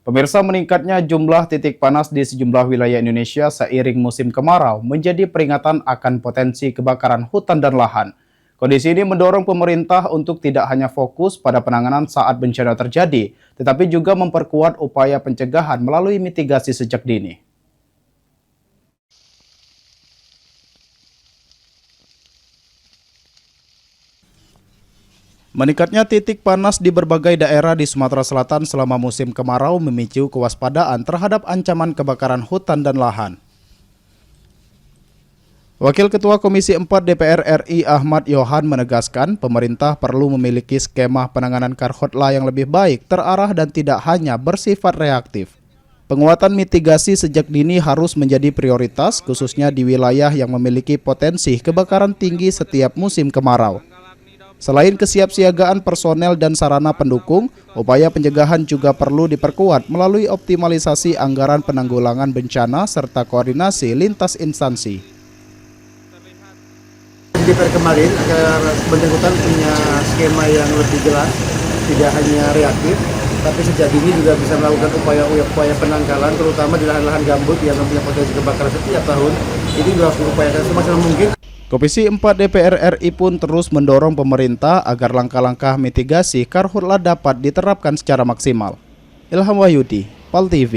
Pemirsa, meningkatnya jumlah titik panas di sejumlah wilayah Indonesia seiring musim kemarau menjadi peringatan akan potensi kebakaran hutan dan lahan. Kondisi ini mendorong pemerintah untuk tidak hanya fokus pada penanganan saat bencana terjadi, tetapi juga memperkuat upaya pencegahan melalui mitigasi sejak dini. Meningkatnya titik panas di berbagai daerah di Sumatera Selatan selama musim kemarau memicu kewaspadaan terhadap ancaman kebakaran hutan dan lahan. Wakil Ketua Komisi 4 DPR RI Ahmad Yohan menegaskan pemerintah perlu memiliki skema penanganan karhutla yang lebih baik, terarah dan tidak hanya bersifat reaktif. Penguatan mitigasi sejak dini harus menjadi prioritas, khususnya di wilayah yang memiliki potensi kebakaran tinggi setiap musim kemarau. Selain kesiapsiagaan personel dan sarana pendukung, upaya pencegahan juga perlu diperkuat melalui optimalisasi anggaran penanggulangan bencana serta koordinasi lintas instansi. Di DPR kemarin agar bersangkutan punya skema yang lebih jelas, tidak hanya reaktif, tapi sejak dini juga bisa melakukan upaya penanggalan, terutama di lahan-lahan gambut yang mempunyai potensi kebakaran setiap tahun. Ini juga harus diupayakan semaksimal mungkin. Komisi 4 DPR RI pun terus mendorong pemerintah agar langkah-langkah mitigasi karhutla dapat diterapkan secara maksimal. Ilham Wahyudi, PAL TV.